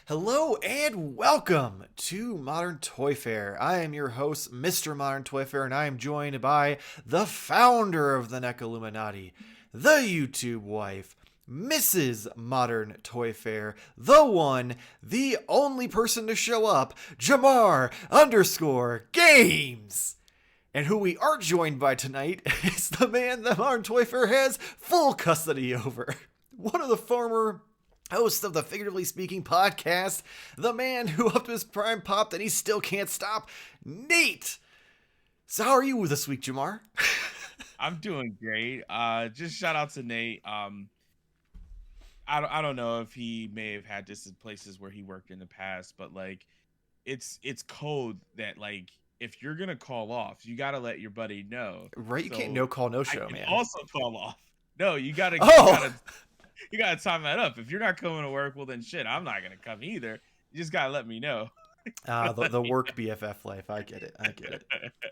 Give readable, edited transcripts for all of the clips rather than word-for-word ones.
Hello and welcome to Modern Toy Fair. I am your host, Mr. Modern Toy Fair, and I am joined by the founder of the NEC Illuminati, the YouTube wife, Mrs. Modern Toy Fair, the one, the only person to show up, Jarmar_Games. And who we are joined by tonight is the man that Modern Toy Fair has full custody over. One of the former host of the Figuratively Speaking podcast, the man who upped his prime popped and he still can't stop, Nate. So how are you this week, Jamar? I'm doing great. Just shout out to Nate. I don't know if he may have had this in places where he worked in the past, but like it's code that like if you're gonna call off, you gotta let your buddy know. Right, you can't So no call, no I show, can man. also call off. No, Oh! you gotta time that up. If you're not coming to work, well then shit, I'm not gonna come either. You just gotta let me know. The work BFF life. I get it.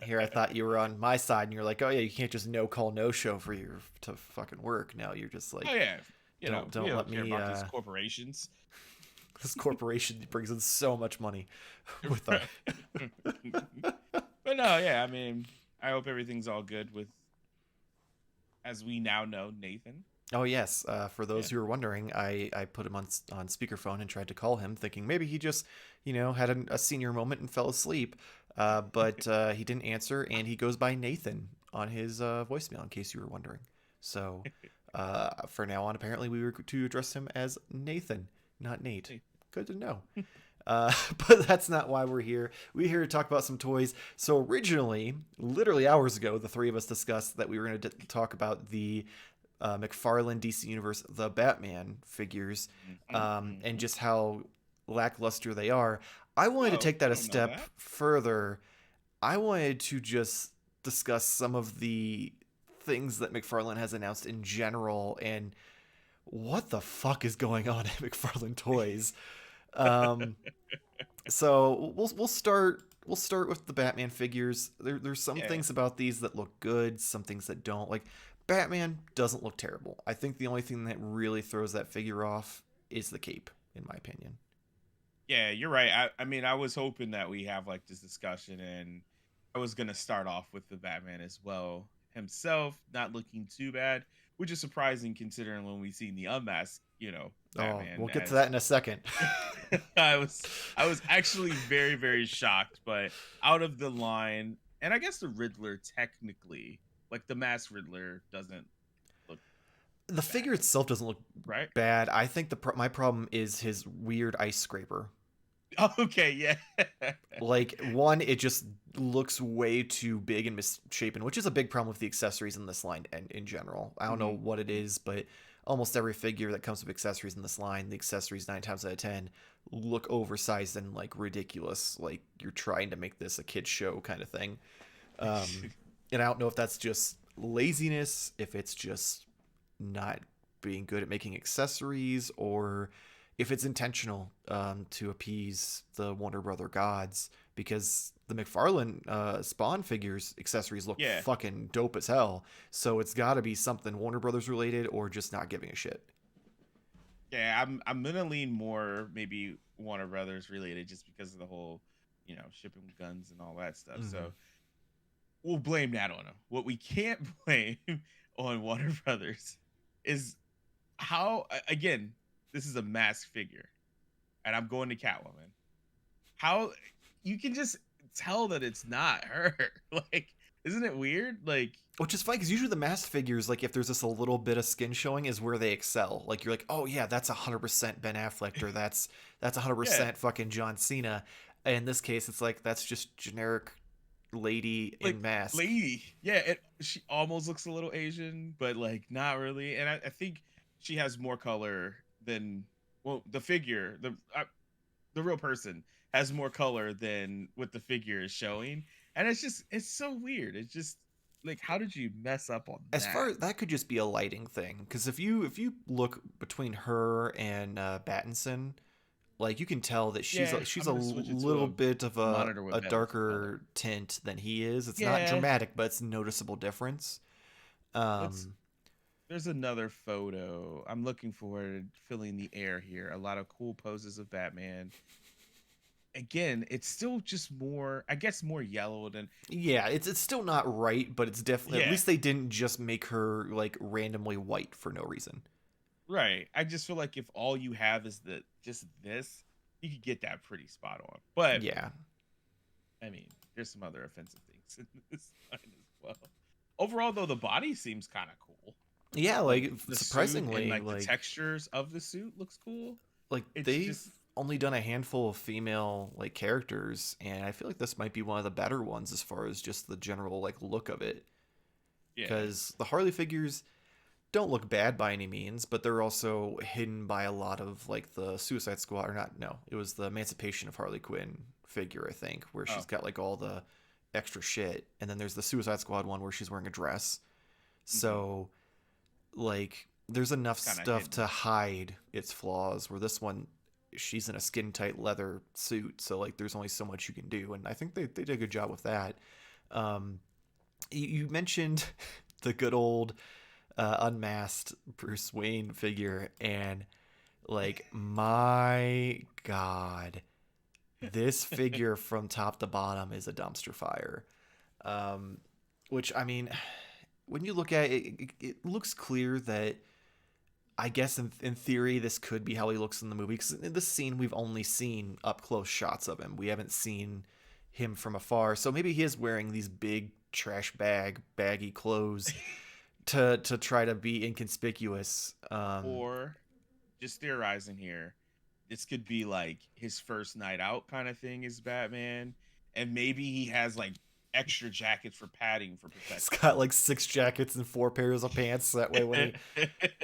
Here, I thought you were on my side, and you're like, oh yeah, you can't just no call, no show for your to fucking work. No, you're just like, Oh yeah, don't we let don't care me. about these corporations. This corporation brings in so much money with them. But no, yeah, I mean, I hope everything's all good with, as we now know, Nathan. Oh yes, for those who are wondering, I put him on speakerphone and tried to call him, thinking maybe he just had a senior moment and fell asleep, but he didn't answer, and he goes by Nathan on his voicemail, in case you were wondering. So for now on, apparently we were to address him as Nathan, not Nate. Good to know. But that's not why we're here. We're here to talk about some toys. So originally, literally hours ago, the three of us discussed that we were going to talk about the McFarlane DC Universe The Batman figures, and just how lackluster they are. I wanted to take that a step further. I wanted to just discuss some of the things that McFarlane has announced in general and what the fuck is going on at McFarlane Toys. So we'll start with the Batman figures. There's some things about these that look good, some things that don't. Like Batman doesn't look terrible. I think the only thing that really throws that figure off is the cape, in my opinion. Yeah, you're right. I mean, I was hoping that we have like this discussion, and I was gonna start off with the Batman as well. Himself not looking too bad, which is surprising considering when we seen the Unmasked, Batman. We'll get to that in a second. I was actually very, very shocked, but out of the line, and I guess the Riddler technically, like the masked Riddler, doesn't look. The figure itself doesn't look right. Bad. I think my problem is his weird ice scraper. Okay, yeah. Like, one, it just looks way too big and misshapen, which is a big problem with the accessories in this line and in general. I don't know what it is, but almost every figure that comes with accessories in this line, the accessories 9 times out of 10 look oversized and like ridiculous. Like you're trying to make this a kid's show kind of thing. And I don't know if that's just laziness, if it's just not being good at making accessories, or if it's intentional to appease the Warner Brother gods, because the McFarlane Spawn figures accessories look fucking dope as hell. So it's got to be something Warner Brothers related or just not giving a shit. Yeah, I'm gonna lean more maybe Warner Brothers related, just because of the whole, shipping guns and all that stuff. Mm-hmm. So we'll blame that on them. What we can't blame on Warner Brothers is how, again, this is a masked figure, and I'm going to Catwoman. How you can just tell that it's not her. Like, isn't it weird? Like, which is funny because usually the masked figures, like if there's just a little bit of skin showing, is where they excel. Like you're like, oh yeah, that's 100% Ben Affleck, or that's 100% fucking John Cena. And in this case, it's like that's just generic lady in mask. Lady, yeah. She almost looks a little Asian, but like not really. And I think she has more color than the figure. The real person has more color than what the figure is showing, and it's so weird. It's just like, how did you mess up on that? As far as that could just be a lighting thing, because if you look between her and Pattinson, like you can tell that she's a little bit of a darker tint than he is. It's not dramatic, but it's a noticeable difference. there's another photo. I'm looking forward filling the air here. A lot of cool poses of Batman. Again, it's still just more, I guess, more yellow than. Yeah, it's still not right, but it's definitely, at Yeah, least they didn't just make her like randomly white for no reason. right. I just feel like if all you have is the just this, you could get that pretty spot on. But Yeah. I mean, there's some other offensive things in this line as well. Overall, though, the body seems kind of cool. Yeah, Like like the suit and surprisingly, like the textures of the suit looks cool. like It's they've just only done a handful of female like characters, and I feel like this might be one of the better ones as far as just the general like look of it. yeah. Because the Harley figures don't look bad by any means, but they're also hidden by a lot of like the Suicide Squad, or not, no, it was the Emancipation of Harley Quinn figure, I think, where Oh, she's got like all the extra shit. And then there's the Suicide Squad one where she's wearing a dress. mm-hmm. So, like, there's enough It's kind of stuff hidden. to hide its flaws, where this one, she's in a skin tight leather suit. So, like, there's only so much you can do. And I think they did a good job with that. Um, you mentioned the good old unmasked Bruce Wayne figure, and like my god, this figure from top to bottom is a dumpster fire. Um, which I mean, when you look at it, it looks clear that I guess in theory this could be how he looks in the movie. Because in this scene we've only seen up close shots of him. We haven't seen him from afar. So maybe he is wearing these big trash baggy clothes to try to be inconspicuous. Or just theorizing here, this could be like his first night out kind of thing as Batman, and maybe he has like extra jackets for padding for He's protection. got like 6 jackets and 4 pairs of pants. So that way, when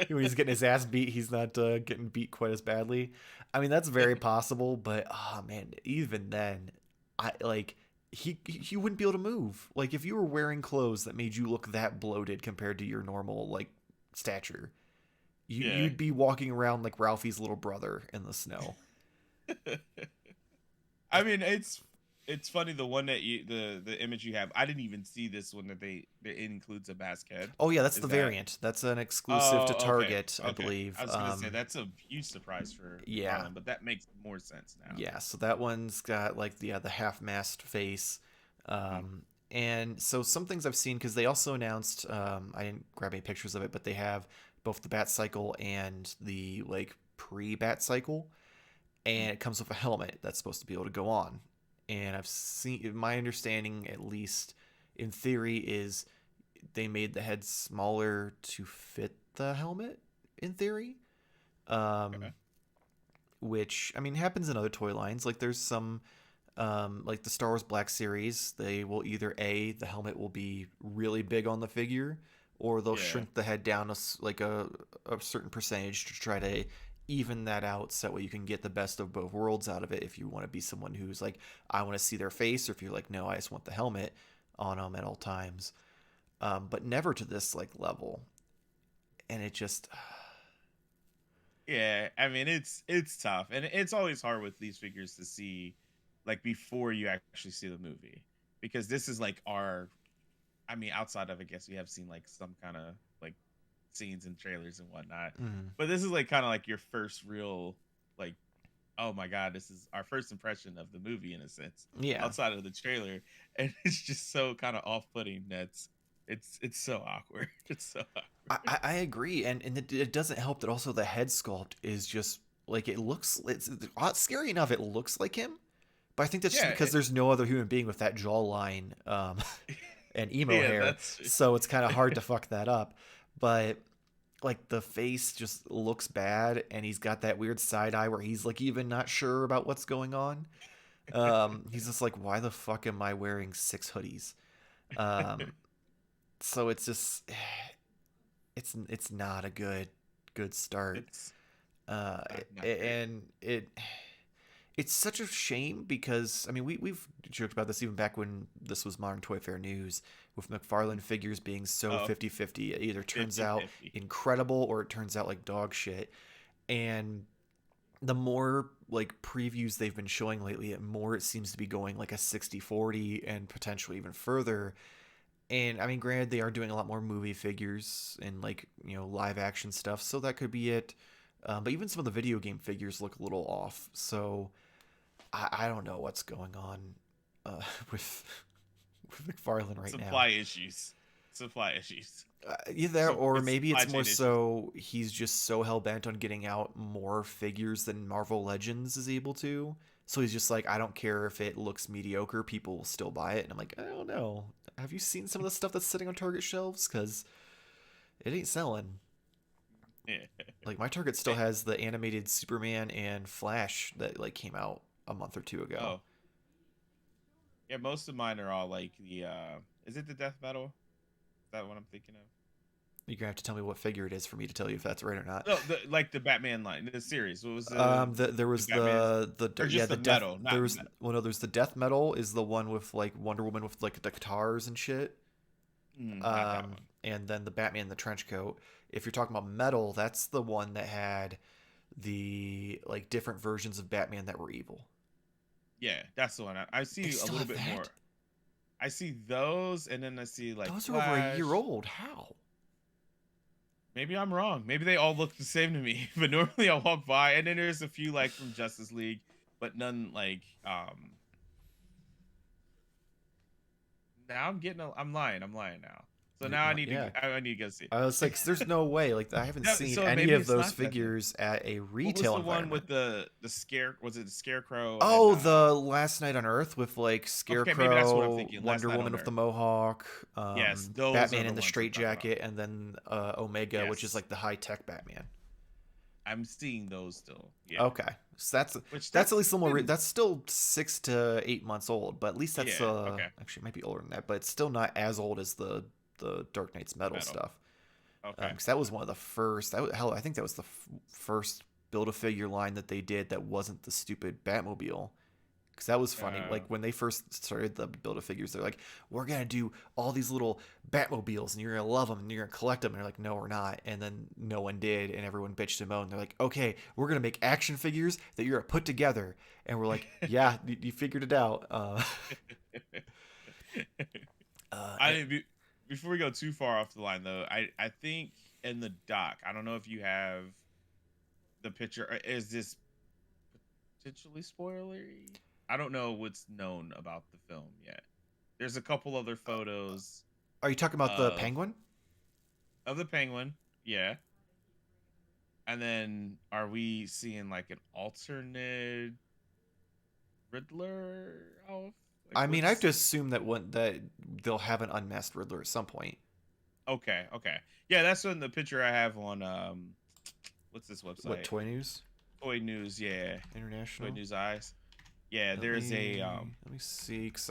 he's getting his ass beat, he's not getting beat quite as badly. I mean, that's very possible, but oh man, even then, I like he wouldn't be able to move. Like if you were wearing clothes that made you look that bloated compared to your normal like stature, Yeah. you'd be walking around like Ralphie's little brother in the snow. I mean, it's funny the one that you the image you have. I didn't even see this one that it includes a mask head. Oh yeah, that's the Is that? variant. That's an exclusive to Oh, okay, Target, I okay. believe. I was gonna say that's a huge surprise for Yeah, McFarlane, but that makes more sense now. yeah. So that one's got like the half masked face. Mhm. And so some things I've seen because they also announced. I didn't grab any pictures of it, but they have both the Bat Cycle and the like pre-Bat Cycle, and it comes with a helmet that's supposed to be able to go on. And I've seen, my understanding, at least in theory, is they made the head smaller to fit the helmet. In theory, Okay. um, which I mean happens in other toy lines. Like there's some, like the Star Wars Black Series, they will either the helmet will be really big on the figure, or they'll Yeah. shrink the head down like a certain percentage to try to even that out so that way you can get the best of both worlds out of it if you want to be someone who's like I want to see their face, or if you're like no, I just want the helmet on them at all times. But never to this like level, and it just Yeah, I mean it's tough, and it's always hard with these figures to see, like before you actually see the movie, because this is like our, I mean, outside of, I guess we have seen like some kind of like scenes and trailers and whatnot, mm, but this is like kind of like your first real, like, oh my god, this is our first impression of the movie in a sense, yeah. outside of the trailer, and it's just so kind of off-putting. That's it's so awkward. It's so awkward. I agree, and it doesn't help that also the head sculpt is just like it's scary enough. It looks like him, but I think that's just Yeah, because there's no other human being with that jawline and emo yeah, hair, that's so it's kind of hard to fuck that up. But like the face just looks bad, and he's got that weird side eye where he's like even not sure about what's going on. He's just like, why the fuck am I wearing 6 hoodies? Um, so it's just it's not a good start. it's Uh, not great. and it's such a shame because I mean we've joked about this even back when this was Modern Toy Fair news, with McFarlane figures being so Oh, 50-50. It either turns out 50-50. incredible or it turns out like dog shit. And the more like previews they've been showing lately, the more it seems to be going like a 60-40 and potentially even further. And I mean, granted, they are doing a lot more movie figures and like live action stuff, so that could be it. But even some of the video game figures look a little off. So I don't know what's going on uh, with with McFarlane right now. Supply issues. Supply issues. Either or It's maybe supply it's more chain issues. so he's just so hell bent on getting out more figures than Marvel Legends is able to. So he's just like, I don't care if it looks mediocre, people will still buy it. And I'm like, I don't know. Have you seen some of the stuff that's sitting on Target shelves? Because it ain't selling. Yeah. Like my Target still has the animated Superman and Flash that like came out a month or two ago. Oh. Yeah, most of mine are all like the is it the death metal? Is that what I'm thinking of? You're gonna have to tell me what figure it is for me to tell you if that's right or not. No, like the Batman line, the series. What was There was the the or yeah just the the death metal, not there was metal. well no there's the death metal is the one with like Wonder Woman with like the guitars and shit. Not that one. And then the Batman in the trench coat. If you're talking about metal, that's the one that had the like different versions of Batman that were evil. Yeah, that's the one. I see They a still little have bit that? more. I see those, and then I see like Those are over a year Flash. old. How? Maybe I'm wrong. Maybe they all look the same to me. But normally I'll walk by, and then there's a few like from Justice League, but none like Now I'm lying. I'm lying now. So now I need Yeah. to. I need to go see. I was like, 'cause there's no way. Like, I haven't No, seen so any maybe of it's those not that then. figures at a What was retail the one environment. with the scare? Was it the Scarecrow? Oh, and, the Last Night on Earth with like okay, maybe that's what I'm Scarecrow, thinking. Last Wonder Night Woman on with the Earth. mohawk, Yes, those are Batman the in the ones I'm talking about. straitjacket, and then Omega, which is Yes. like the high tech Batman. I'm seeing those still. Yeah. Okay, so Which that's at least a little more. been- That's still 6 to 8 months old, but at least that's Yeah, okay. actually it might be older than that, but it's still not as old as the Dark Knight's metal Metal. stuff. Okay. Because that was one of the first. Hell, I think that was the first Build-A-Figure line that they did that wasn't the stupid Batmobile. Because that was funny. Like when they first started the Build-A-Figures, they're like, "We're gonna do all these little Batmobiles, and you're gonna love them, and you're gonna collect them." And they're like, "No, we're not." And then no one did, and everyone bitched and moaned. They're like, "Okay, we're gonna make action figures that you're gonna put together." And we're like, "Yeah, you figured it out." Before we go too far off the line, though, I think in the doc, I don't know if you have the picture. Is this potentially spoilery? I don't know what's known about the film yet. There's a couple other photos Are you talking about the Penguin? of the Penguin, yeah. And then are we seeing like an alternate Riddler off? Like, I mean, I have to assume that they'll have an unmasked Riddler at some point. Okay. Yeah, that's in the picture I have on what's this website? What, Toy News? Toy News, yeah. International. Toy News Eyes. Yeah, there's a Let me see, cause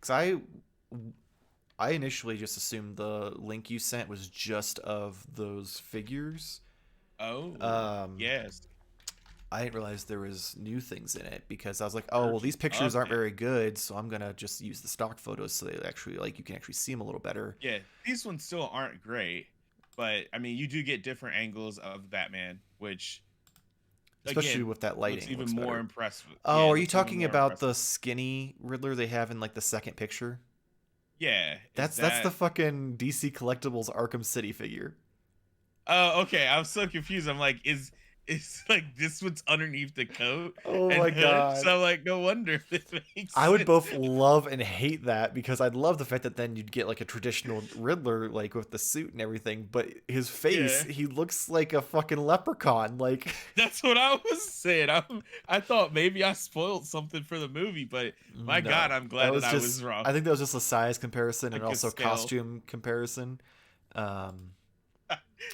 I initially just assumed the link you sent was just of those figures. yes. I didn't realize there was new things in it because I was like, oh well, these pictures aren't very good, so I'm gonna just use the stock photos so they actually like you can actually see them a little better. Yeah, these ones still aren't great, but I mean, you do get different angles of Batman, which especially again, with that lighting, even more better. impressed with. Oh, Yeah, are you talking about the skinny Riddler they have in like the second picture? Yeah, that's the fucking DC Collectibles Arkham City figure. Oh, okay. I'm so confused. I'm like, is like this what's underneath the coat? Oh my god! So I'm like, no wonder this makes I would sense. both love and hate that because I'd love the fact that then you'd get like a traditional Riddler like with the suit and everything, but his face, he looks like a fucking leprechaun. Like that's what I was saying. I thought maybe I spoiled something for the movie, but my god, I'm glad that I was wrong. I think that was just a size comparison like and also costume comparison.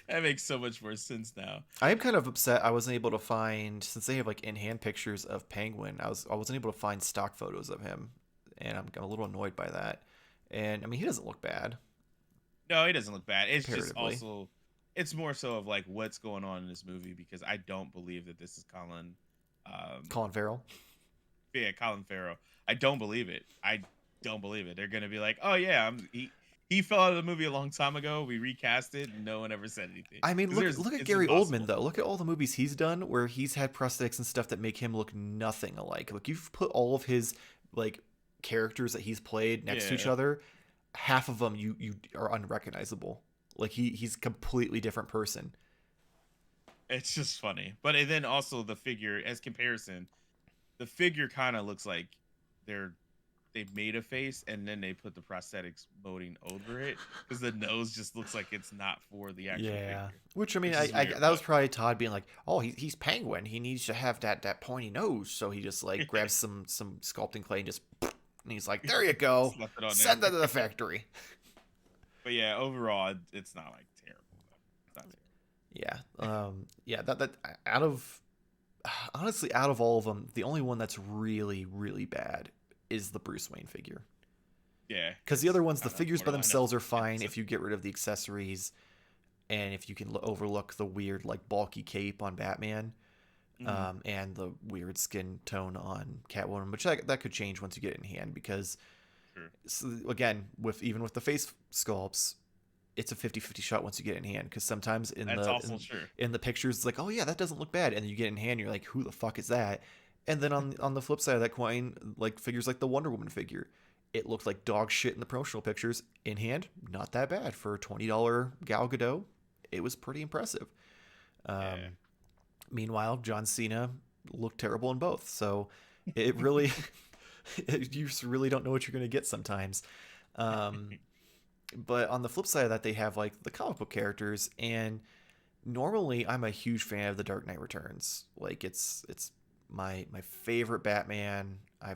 That makes so much more sense now. I am kind of upset I wasn't able to find, since they have like in-hand pictures of Penguin, I wasn't able to find stock photos of him, and I'm a little annoyed by that. And I mean, he doesn't look bad. No, he doesn't look bad. It's just also, it's more so of like what's going on in this movie because I don't believe that this is Colin Farrell. Yeah, Colin Farrell. I don't believe it. They're gonna be like, oh yeah, he fell out of the movie a long time ago. We recast it, and no one ever said anything. I mean, look at Gary Oldman though. Look at all the movies he's done where he's had prosthetics and stuff that make him look nothing alike. Like you've put all of his like characters that he's played next to each other. half of them you are unrecognizable. Like he's a completely different person. It's just funny. But and then also the figure, as comparison, the figure kind of looks like they're they made a face and then they put the prosthetics molding over it because the nose just looks like it's not for the actual Yeah, figure, which I mean, which is weird. that was probably Todd being like, "Oh, he's Penguin. He needs to have that pointy nose." So he just like But grabs some sculpting clay and just, and he's like, "There you go. slap it on there. Send that to the factory." But yeah, overall, it's not like terrible though. It's not terrible. Yeah, that out of honestly out of all of them, the only one that's really really bad is the Bruce Wayne figure. Yeah, Because the other ones, the kind of figures by borderline. themselves are fine if you get rid of the accessories, and if you can overlook the weird like bulky cape on Batman, and the weird skin tone on Catwoman, which that could change once you get it in hand. Because True. again, even with the face sculpts, it's a 50-50 shot once you get it in hand. Because sometimes That's also true. in the pictures, it's like, oh yeah, that doesn't look bad, and then you get it in hand, you're like, who the fuck is that? And then on the flip side of that coin, like figures like the Wonder Woman figure, it looked like dog shit in the promotional pictures. In hand, not that bad for $20 Gal Gadot. It was pretty impressive. Yeah. Meanwhile, John Cena looked terrible in both. So it really, you just really don't know what you're going to get sometimes. But on the flip side of that, they have like the comic book characters, and normally I'm a huge fan of the Dark Knight Returns. Like it's my favorite Batman. You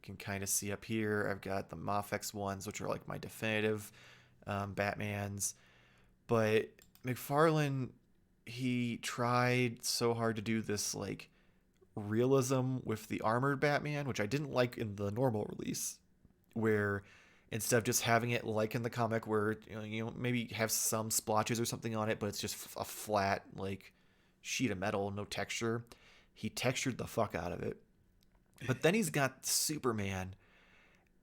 can kind of see up here, I've got the Mafex ones, which are like my definitive Batmans. But McFarlane, he tried so hard to do this like realism with the armored Batman, which I didn't like in the normal release, where instead of just having it like in the comic where maybe have some splotches or something on it, but it's just a flat like sheet of metal, no texture. He textured the fuck out of it. But then he's got Superman,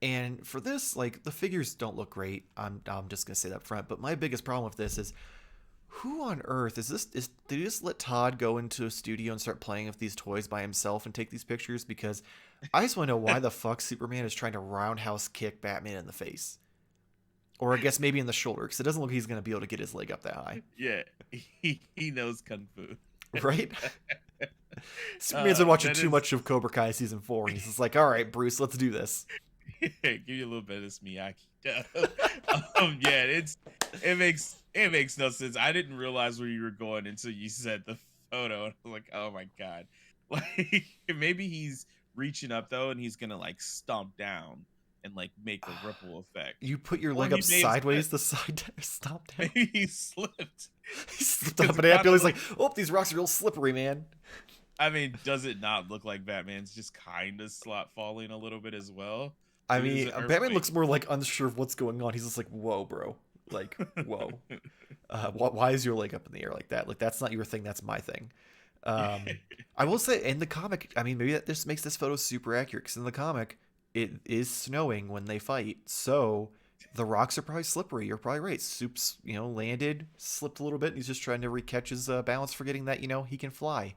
and for this, like, the figures don't look great. I'm just gonna say that up front. But my biggest problem with this is, who on earth is this? Did he just let Todd go into a studio and start playing with these toys by himself and take these pictures? Because I just want to know why the fuck Superman is trying to roundhouse kick Batman in the face, or I guess maybe in the shoulder, because it doesn't look like he's gonna be able to get his leg up that high. Yeah, he knows kung fu, right? Superman's been watching too much of Cobra Kai season 4, and he's just like, all right, Bruce, let's do this. Give you a little bit of this Miyagi. Yeah, it makes no sense. I didn't realize where you were going until you said the photo, and I was like, oh my god, like maybe he's reaching up though, and he's gonna like stomp down and like make a ripple effect. You put your leg up sideways, the side stomp down. Maybe he slipped. He slipped up an amp. He's like, oh, these rocks are real slippery, man. I mean, does it not look like Batman's just kind of slot falling a little bit as well? I mean, Batman looks more like unsure of what's going on. He's just like, whoa, bro. Like, whoa. Why is your leg up in the air like that? Like, that's not your thing. That's my thing. I will say, in the comic, I mean, maybe that just makes this photo super accurate, because in the comic, it is snowing when they fight. So the rocks are probably slippery. You're probably right. Soup's, landed, slipped a little bit, and he's just trying to recatch his balance, forgetting that, he can fly.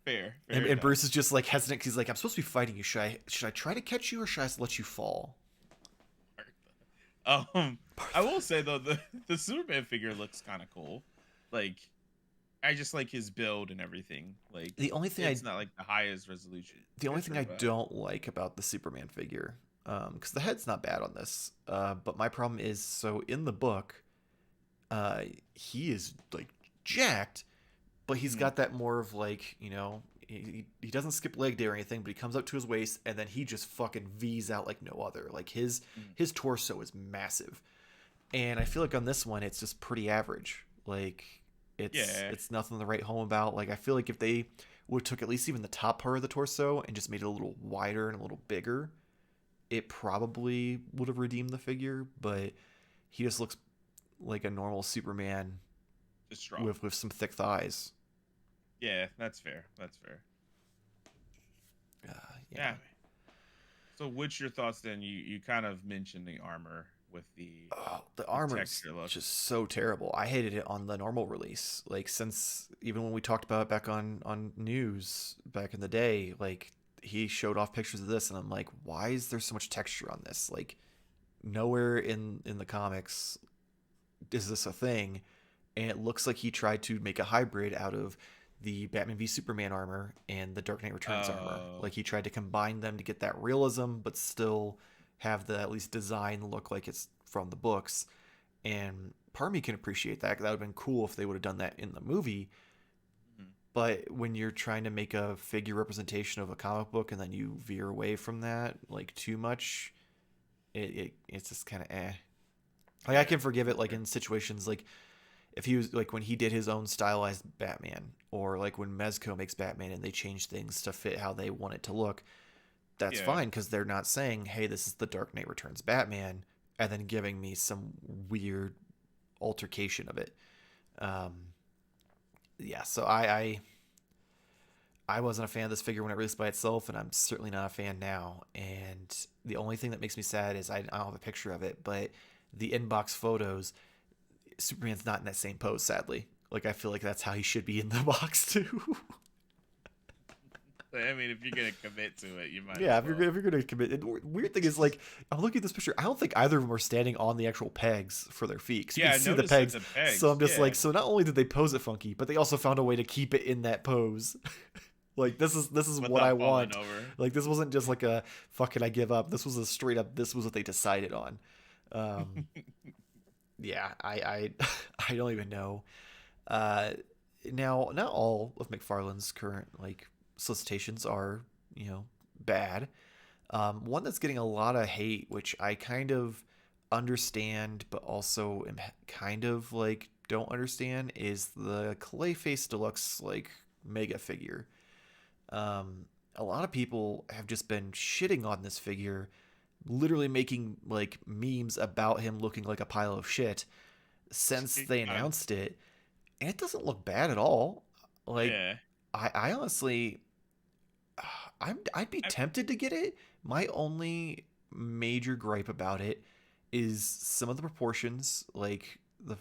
Fair and Bruce is just like hesitant. He's like, I'm supposed to be fighting you. Should I try to catch you, or should I let you fall? I will say though, the Superman figure looks kind of cool. Like, I just like his build and everything. Like, the only thing it's not like the highest resolution. The only thing I don't like about the Superman figure, because the head's not bad on this, but my problem is, so in the book, he is like jacked, but he's got that more of like, he doesn't skip leg day or anything, but he comes up to his waist and then he just fucking V's out like no other. Like his torso is massive, and I feel like on this one it's just pretty average. Like it's nothing to write home about. Like I feel like if they would took at least even the top part of the torso and just made it a little wider and a little bigger, it probably would have redeemed the figure. But he just looks like a normal Superman with some thick thighs. Yeah, that's fair. Yeah. So what's your thoughts then? You kind of mentioned the armor with the armor is just so terrible. I hated it on the normal release. Like, since even when we talked about it back on news back in the day, like he showed off pictures of this, and I'm like, why is there so much texture on this? Like, nowhere in the comics is this a thing, and it looks like he tried to make a hybrid out of the Batman v Superman armor and the Dark Knight Returns armor. Oh, Like he tried to combine them to get that realism, but still have the at least design look like it's from the books. And part of me can appreciate that. 'Cause that would have been cool if they would have done that in the movie. mhm. But when you're trying to make a figure representation of a comic book and then you veer away from that like too much, it's just kind of eh. Like I Yeah, can forgive it like sure. in situations like if he was like when he did his own stylized Batman, or like when Mezco makes Batman and they change things to fit how they want it to look. That's Yeah, fine because they're not saying, "Hey, this is the Dark Knight Returns Batman," and then giving me some weird altercation of it. Um, yeah, so I wasn't a fan of this figure when it released by itself, and I'm certainly not a fan now. And the only thing that makes me sad is I don't have a picture of it, but the inbox photos, Superman's not in that same pose, sadly. Like I feel like that's how he should be in the box too. I mean, if you're gonna commit to it, you might Yeah, as if well. you're gonna commit, and weird thing is like I'm looking at this picture. I don't think either of them are standing on the actual pegs for their feet, 'cause you Yeah, can I see the noticed that pegs. the So pegs. I'm just like, Yeah, so not only did they pose it funky, but they also found a way to keep it in that pose. Like this is what I without falling want. over. Like this wasn't just like a fuck it, I give up. This was a straight up. This was what they decided on. Um, yeah, I don't even know. Uh, Now, not all of McFarlane's current like solicitations are bad. One that's getting a lot of hate, which I kind of understand, but also am kind of like don't understand, is the Clayface Deluxe like mega figure. A lot of people have just been shitting on this figure, literally making like memes about him looking like a pile of shit since they I, announced it, and it doesn't look bad at all. Like, yeah, I honestly, I'd be I, tempted to get it. My only major gripe about it is some of the proportions, like the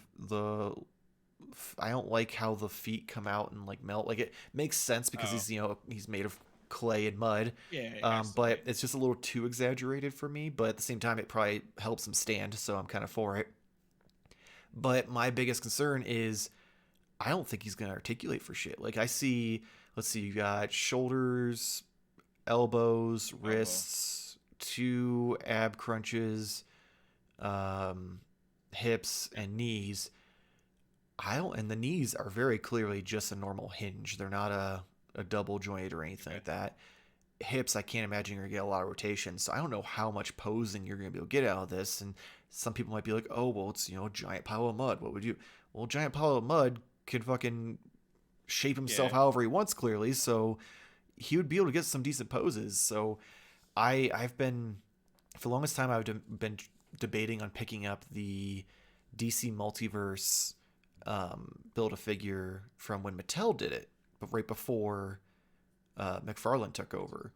I don't like how the feet come out and like melt. Like it makes sense because oh, he's made of clay and mud, yeah, it has to but be. it's just a little too exaggerated for me. But at the same time, it probably helps him stand, so I'm kind of for it. But my biggest concern is I don't think he's gonna articulate for shit. Like I see, let's see, you got shoulders, elbows, Oh well, wrists, two ab crunches, um, hips, and knees. I don't, and the knees are very clearly just a normal hinge. They're not a double joint or anything okay. like that. Hips, I can't imagine you're gonna get a lot of rotation. So I don't know how much posing you're gonna be able to get out of this. And some people might be like, oh well, it's a giant pile of mud. What would you? Well, giant pile of mud can fucking shape himself Yeah, however he wants, clearly. So he would be able to get some decent poses. So I've been for the longest time I've been debating on picking up the DC Multiverse build a figure from when Mattel did it, but right before McFarlane took over.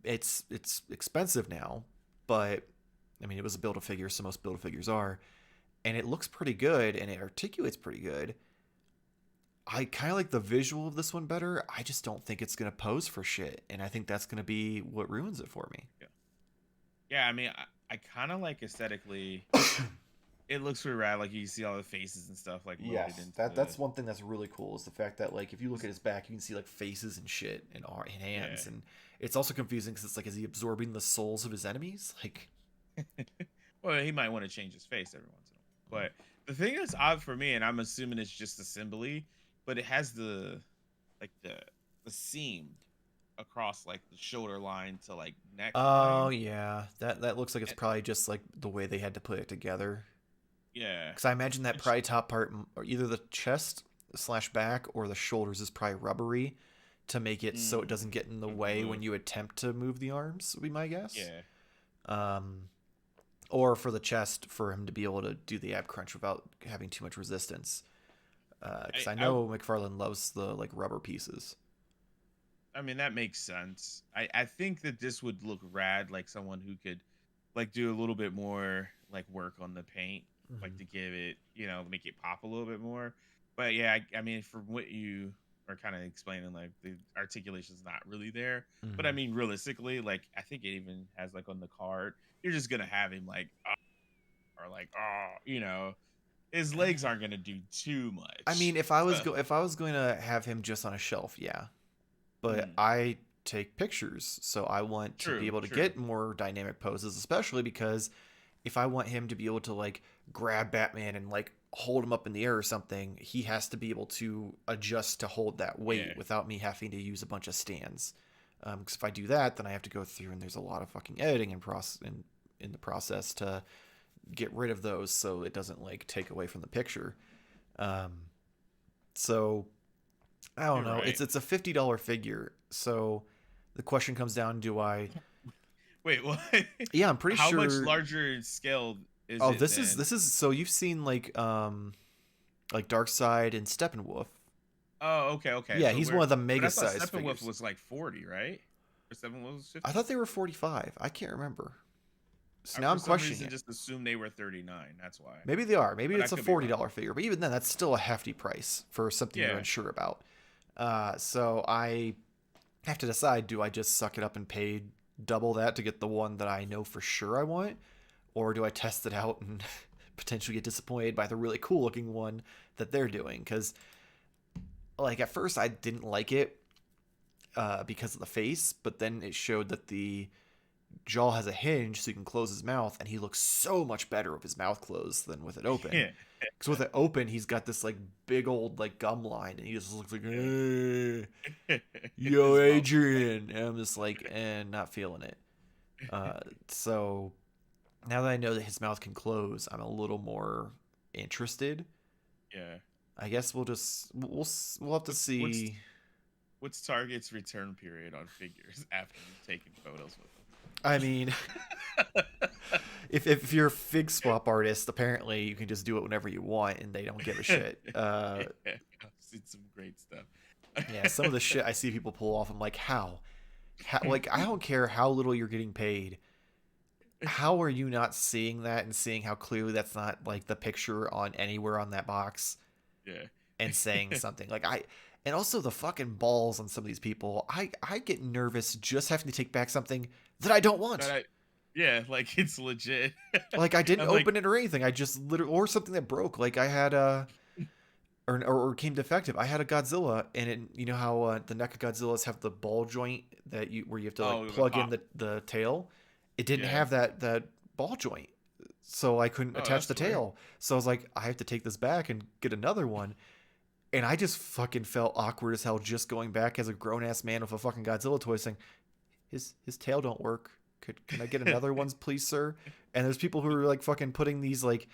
It's expensive now, but I mean it was a build a figure, so most build a figures are, and it looks pretty good and it articulates pretty good. I kind of like the visual of this one better. I just don't think it's gonna pose for shit, and I think that's gonna be what ruins it for me. yeah, yeah. I mean, I kind of like aesthetically. It looks pretty rad. Like you see all the faces and stuff like loaded Yes, into the. that's one thing that's really cool is the fact that like if you look at his back, you can see like faces and shit and Yeah. hands, and it's also confusing because it's like is he absorbing the souls of his enemies? Like, Well, he might want to change his face every once in a while. But the thing that's odd for me, and I'm assuming it's just assembly, but it has like the seam across like the shoulder line to like oh neckline. yeah, that looks like it's And, probably just like the way they had to put it together. yeah. Because I imagine that Which, probably top part, or either the chest slash back or the shoulders, is probably rubbery to make it so it mm, doesn't get in the wouldn't way when move. you attempt to move the arms. Would be my guess. Yeah. Um, or for the chest for him to be able to do the ab crunch without having too much resistance. Because I I know McFarlane loves the like rubber pieces. I mean that makes sense. I think that this would look rad, like someone who could like do a little bit more like work on the paint, like Mm-hmm. to give it, make it pop a little bit more. But yeah, I mean from what you are kind of explaining like the articulation's not really there. But I Mhm. mean, realistically, like I think it even has like on the card, you're just gonna have him like or like his legs aren't gonna do too I much. mean, So, if I was going to have him just on a shelf, yeah. But mm, I take pictures, so I want to be true, able to true. get more dynamic poses, especially because if I want him to be able to like grab Batman and like hold him up in the air or something, he has to be able to adjust to hold that weight Yeah, without me having to use a bunch of stands. Because if I do that, then I have to go through and there's a lot of fucking editing and in the process to get rid of those so it doesn't like take away from the picture. Um, so I don't you're know. right. It's a $50 figure. So the question comes down: do I? Wait, what? Yeah, I'm pretty How much sure. larger scale is Oh, it then? this is. So you've seen like Darkseid and Steppenwolf. Oh, okay, okay. Yeah, So he's one of the but mega I thought size Steppenwolf figures. was like 40, right? Or Steppenwolf was I 50. thought they were 45. I can't remember. So I now for I'm some questioning reason it. just assumed they were 39. That's why. Maybe they are. Maybe But I it's a could be wrong. $40 figure. But even then, that's still a hefty price for something you're Yeah. unsure about. So I have to decide: do I just suck it up and pay double that to get the one that I know for sure I want, or do I test it out and potentially get disappointed by the really cool looking one that they're doing? Because like at first I didn't like it because of the face, but then it showed that the jaw has a hinge so you can close his mouth, and he looks so much better with his mouth closed than with it open. Yeah. Because with it open, he's got this like big old like gum line, and he just looks like, hey, yo, His mouth. Adrian. And I'm just like, not feeling it. So now that I know that his mouth can close, I'm a little more interested. Yeah. I guess we'll have to What's what's see. what's Target's return period on figures after you've taken photos with I mean, them? if you're a fig swap artist, apparently you can just do it whenever you want, and they don't give a shit. Yeah, I've seen some great stuff. Yeah, some of the shit I see people pull off, I'm like, how? Like, I don't care how little you're getting paid. How are you not seeing that and seeing how clearly that's not like the picture on anywhere on that box Yeah. and saying something like and also the fucking balls on some of these people. I get nervous just having to take back something that I don't want. That I, yeah, like it's legit. Like I didn't I'm like, open it or anything. I just literally or something that broke. Like I had or came defective. I had a Godzilla, and it, you know how the NECA Godzillas have the ball joint that you where you have to like oh, the plug in pop. the tail. It didn't Yeah. have that ball joint, so I couldn't Oh, attach that's the weird. tail. So I was like, I have to take this back and get another one. And I just fucking felt awkward as hell just going back as a grown ass man with a fucking Godzilla toy saying, his tail don't work. Can I get another one, please, sir? And there's people who are like fucking putting these like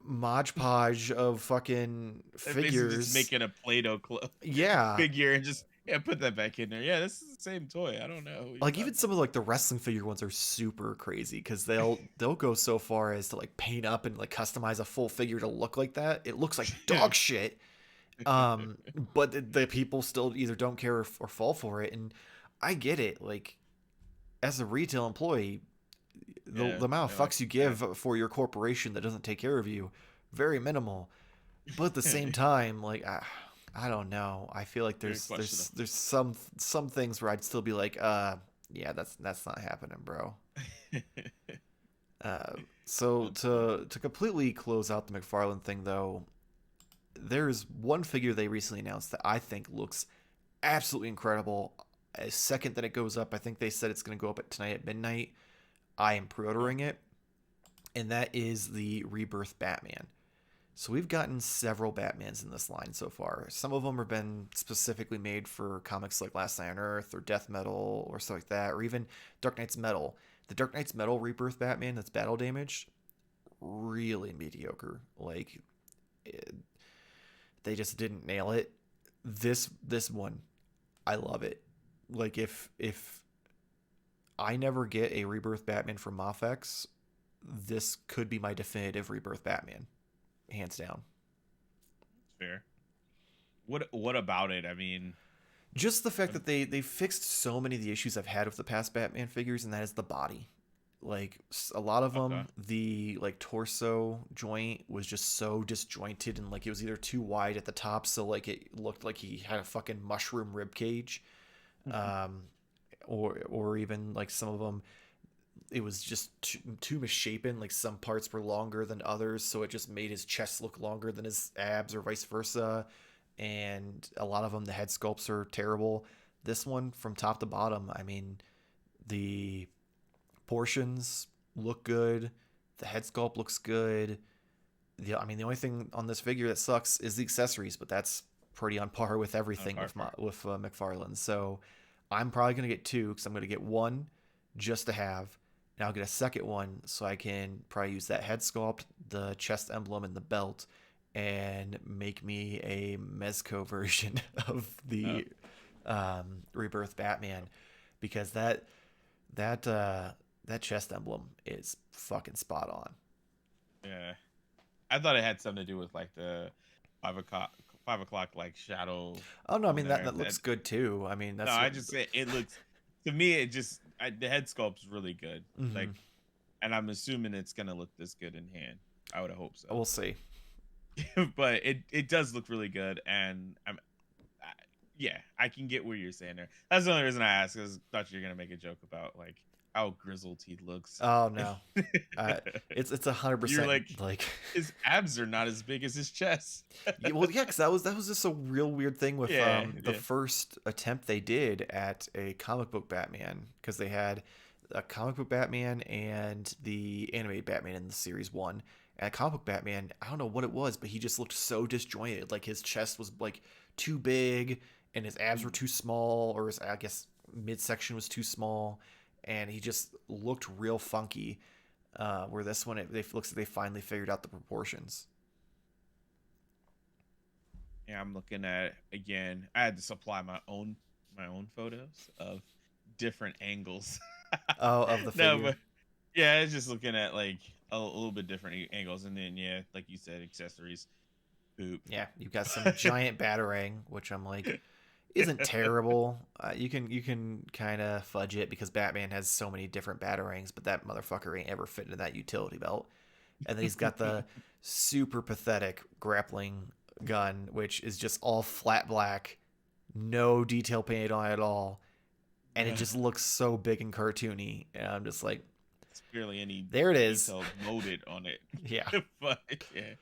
Mod Podge of fucking They're basically just figures. making a Play-Doh Yeah. figure and just put that back in there. Yeah, this is the same toy. I don't know what you're Like even talking some of like the wrestling figure ones are super crazy because they'll go so far as to like paint up and like customize a full figure to look like that. It looks like about. dog shit. But the people still either don't care or fall for it, and I get it. Like as a retail employee, Yeah, the amount of they're like, fucks you yeah. give for your corporation that doesn't take care of you, very minimal. But at the same time, like I don't know. I feel like Very questionable. there's some things where I'd still be like, yeah, that's not happening, bro. So That's funny. to completely close out the McFarlane thing, though, there's one figure they recently announced that I think looks absolutely incredible. A second that it goes up, I think they said it's going to go up at tonight at midnight. I am Oh, pre-ordering it, and that is the Rebirth Batman. So we've gotten several Batmans in this line so far. Some of them have been specifically made for comics like Last Night on Earth or Death Metal or stuff like that, or even Dark Knight's Metal. The Dark Knight's Metal Rebirth Batman that's battle damaged, really mediocre. Like they just didn't nail it. This one, I love it. Like if I never get a Rebirth Batman from Mafex, this could be my definitive Rebirth Batman, hands down. fair. What about it? I mean, Just the fact um, that they fixed so many of the issues I've had with the past Batman figures, and that is the body. Like a lot of Okay. them, the like torso joint was just so disjointed, and like it was either too wide at the top, so like it looked like he had a fucking mushroom rib cage, um, or even like some of them, it was just too misshapen. Like some parts were longer than others, so it just made his chest look longer than his abs, or vice versa. And a lot of them, the head sculpts are terrible. This one, from top to bottom, I mean, the portions look good. The head sculpt looks good. I mean, the only thing on this figure that sucks is the accessories, but that's pretty on par with everything with McFarlane. So I'm probably gonna get two, because I'm gonna get one just to have, and I'll get a second one so I can probably use that head sculpt, the chest emblem, and the belt, and make me a Mezco version of the Rebirth Batman, because that that chest emblem is fucking spot on. Yeah. I thought it had something to do with like the 5 o'clock like shadow Oh no, I on mean there. that looks good too. I mean No, that's I what. just say it looks to me. The head sculpt's really good. Mhm. Like, and I'm assuming it's gonna look this good in hand. I would hope so. We'll see. But it does look really good, and yeah, I can get where you're saying there. That's the only reason I asked, because I thought you were gonna make a joke about like how grizzled he looks. Oh no, it's 100% You're like, like. his abs are not as big as his chest. Yeah, well, yeah, because that was just a real weird thing with Yeah, the yeah. first attempt they did at a comic book Batman, because they had a comic book Batman and the animated Batman in the series one. And a comic book Batman, I don't know what it was, but he just looked so disjointed. Like his chest was like too big, and his abs were too small, or his, I guess, midsection was too small, and he just looked real funky. Where this one, it looks like they finally figured out the proportions. Yeah, I'm looking at again. I had to supply my own photos of different angles. Oh, of the No, figure. but yeah, it's just looking at like a little bit different angles, and then yeah, like you said, accessories, poop. Yeah, you've got some giant batarang, which I'm like, isn't terrible. You can kind of fudge it, because Batman has so many different batarangs, but that motherfucker ain't ever fit into that utility belt. And then he's got the super pathetic grappling gun, which is just all flat black, no detail painted on it at all, and it just looks so big and cartoony. And I'm just like, It's barely any there it is. detail molded on it. Yeah, But yeah,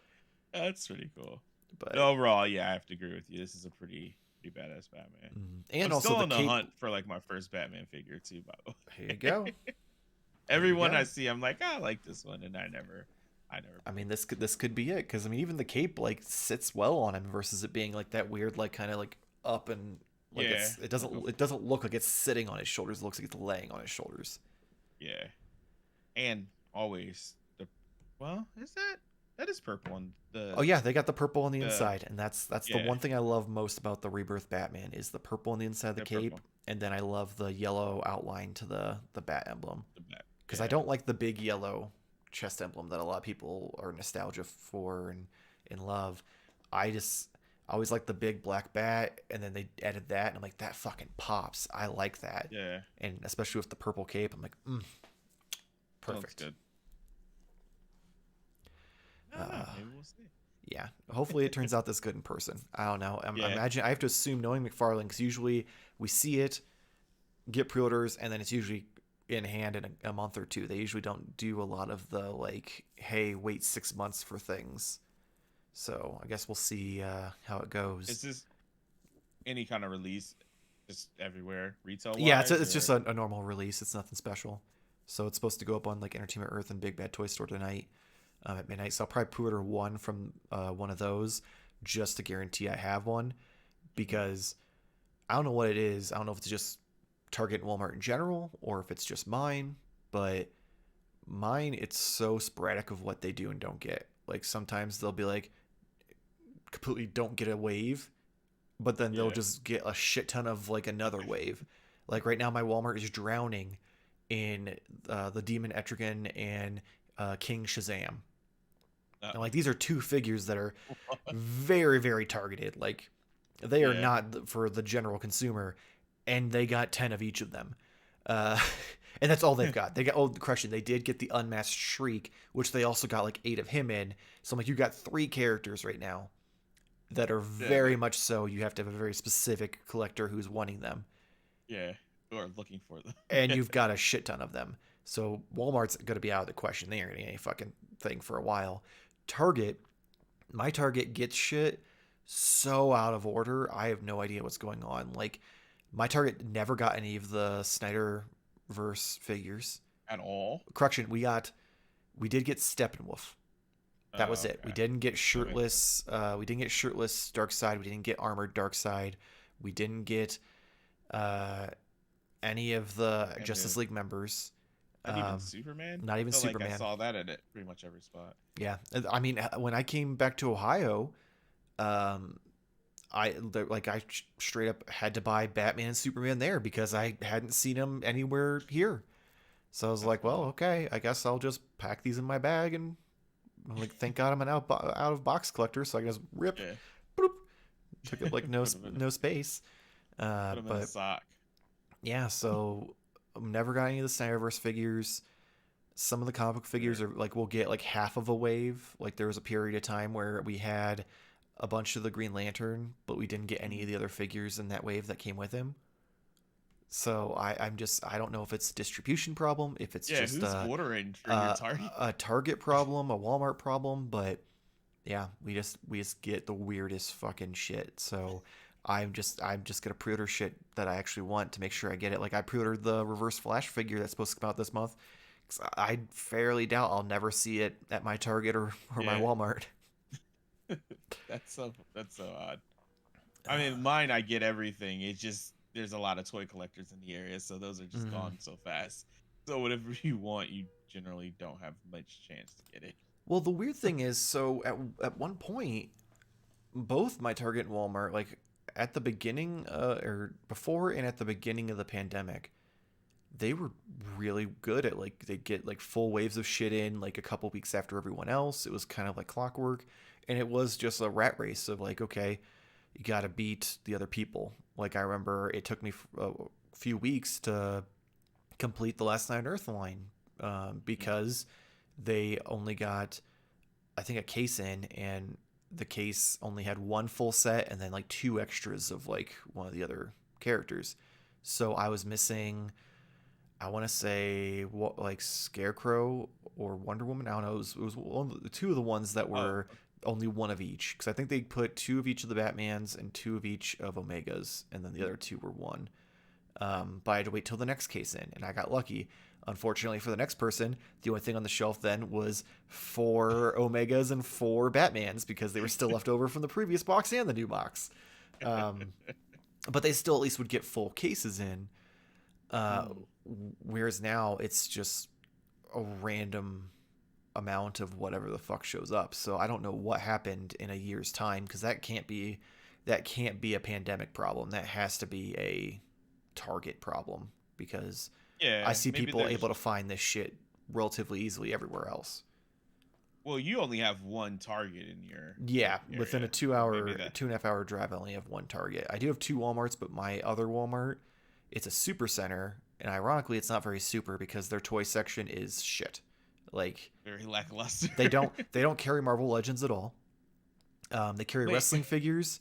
that's pretty cool. but But overall, yeah, I have to agree with you. This is a pretty badass Batman. and I'm also still the on the cape. hunt for like my first Batman figure too, by the way. Here you go. There you Everyone go. I see, I'm like, I like this one, and I never. I mean, this could be it, because I mean, even the cape like sits well on him, versus it being like that weird, like kind of like up, and like Yeah, it doesn't look like it's sitting on his shoulders. It looks like it's laying on his shoulders. yeah, and always the. Well, that is purple on the? Oh yeah, they got the purple on the the inside, and that's the yeah, one thing I love most about the Rebirth Batman is the purple on the inside of the cape, purple. and then I love the yellow outline to the bat emblem, The back. because I Yeah, don't like the big yellow chest emblem that a lot of people are nostalgia for and love. I always like the big black bat, and then they added that, and I'm like, that fucking pops. I like that, yeah, and especially with the purple cape, I'm like, that looks perfect. good. I don't know. Maybe we'll see. Yeah, hopefully it turns out this good in person. I don't know. I Yeah, imagine I have to assume, knowing McFarlane, because usually we see it, get pre-orders, and then it's usually in hand in a month or two. They usually don't do a lot of the like, hey, wait 6 months for things. So I guess we'll see how it goes. is this any kind of release? Just everywhere retail wise? Yeah, it's just a normal release. It's nothing special. So it's supposed to go up on like Entertainment Earth and Big Bad Toy Store tonight at midnight. So I'll probably pre-order one from one of those, just to guarantee I have one, because I don't know what it is. I don't know if it's just Target and Walmart in general, or if it's just mine, but mine, it's so sporadic of what they do and don't get. Like sometimes they'll be like, completely don't get a wave, but then they'll Yeah. just get a shit ton of like another wave. Like right now, my Walmart is drowning in the Demon Etrigan and King Shazam. And like these are two figures that are very, very targeted. Like they are Yeah. not for the general consumer, and they got 10 of each of them. Uh, And that's all they've got. They got, oh, correction, they did get the Unmasked Shriek, which they also got like 8 of him in. So I'm like, you got 3 characters right now that are Yeah, very much so. You have to have a very specific collector who's wanting them. yeah, or looking for them. And you've got a shit ton of them. So Walmart's going to be out of the question. They aren't getting any fucking thing for a while. Target, my Target gets shit so out of order. I have no idea what's going on. Like, my Target never got any of the Snyderverse figures. At all. Correction, we did get Steppenwolf. That was it. Okay. We didn't get shirtless. We didn't get shirtless Darkseid. We didn't get armored Darkseid. We didn't get any of the Justice League members. Not even Superman. Not even Superman. Like I saw that at it pretty much every spot. Yeah, I mean, when I came back to Ohio, I straight up had to buy Batman and Superman there because I hadn't seen them anywhere here. So I was like, well, okay, I guess I'll just pack these in my bag and like, thank God I'm an out of box collector, so I can just rip. Yeah. Boop, took it like no space. Put them in a sock. Yeah, so never got any of the Snyderverse figures. Some of the comic book figures are like, we'll get like half of a wave. Like there was a period of time where we had a bunch of the Green Lantern, but we didn't get any of the other figures in that wave that came with him. So I don't know if it's a distribution problem, if it's just who's ordering for your Target? A Target problem, a Walmart problem, but yeah, we just get the weirdest fucking shit. So I'm just gonna pre-order shit that I actually want to make sure I get it. Like I pre-ordered the Reverse Flash figure that's supposed to come out this month. I fairly doubt I'll never see it at my Target or my Walmart. That's so odd. I mean, mine, I get everything. It's just there's a lot of toy collectors in the area, so those are just gone so fast. So whatever you want, you generally don't have much chance to get it. Well, the weird thing is, so at one point, both my Target and Walmart, like at the beginning or before and at the beginning of the pandemic, they were really good at like they'd get like full waves of shit in like a couple weeks after everyone else. It was kind of like clockwork, and it was just a rat race of like, okay, you got to beat the other people. Like I remember it took me a few weeks to complete the Last Night on Earth line because they only got, I think, a case in, and the case only had one full set and then like 2 extras of like one of the other characters. So I was missing, I want to say, what, like Scarecrow or Wonder Woman. I don't know. It was one of the 2 of the ones that were only one of each, because I think they put 2 of each of the Batmans and 2 of each of Omegas, and then the other 2 were one. But I had to wait till the next case in, and I got lucky. Unfortunately for the next person, the only thing on the shelf then was 4 Omegas and 4 Batmans, because they were still left over from the previous box and the new box. But they still at least would get full cases in. Whereas now it's just a random amount of whatever the fuck shows up. So I don't know what happened in a year's time, because that can't be a pandemic problem. That has to be a Target problem, because I see people able to find this shit relatively easily everywhere else. Well, you only have one Target in your area. Within a 2.5 hour drive, I only have one Target. I do have 2 Walmarts, but my other Walmart, it's a super center, and ironically it's not very super because their toy section is shit. Like very lackluster. they don't carry Marvel Legends at all. They carry wrestling figures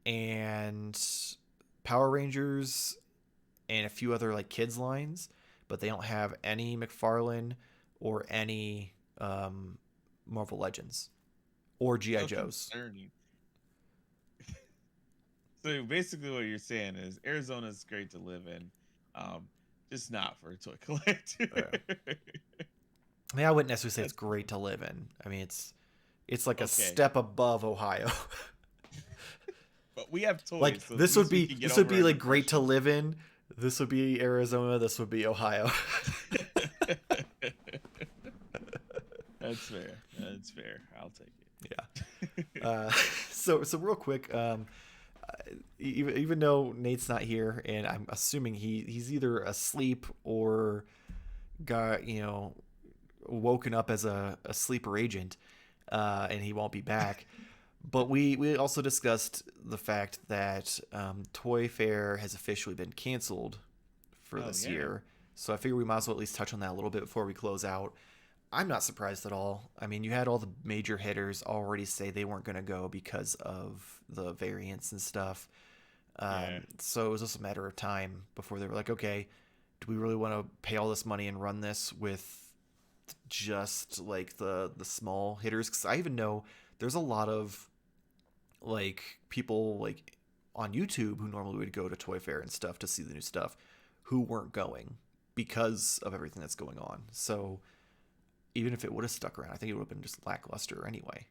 and Power Rangers and a few other like kids lines, but they don't have any McFarlane or any Marvel Legends or GI Joes. Concerning. So basically what you're saying is Arizona's great to live in, just not for a toy collector. I mean, I wouldn't necessarily say it's great to live in. I mean, it's like a step above Ohio. But we have toys. Like so this would be like great to live in. This would be Arizona. This would be Ohio. That's fair. That's fair. I'll take it. Yeah. So real quick, even though Nate's not here, and I'm assuming he's either asleep or got woken up as a sleeper agent, and he won't be back. But we also discussed the fact that Toy Fair has officially been canceled for this year. So I figure we might as well at least touch on that a little bit before we close out. I'm not surprised at all. I mean, you had all the major hitters already say they weren't going to go because of the variants and stuff. Yeah. So it was just a matter of time before they were like, okay, do we really want to pay all this money and run this with just like the small hitters? Because I even know there's a lot of like people like on YouTube who normally would go to Toy Fair and stuff to see the new stuff who weren't going because of everything that's going on. So even if it would have stuck around, I think it would have been just lackluster anyway.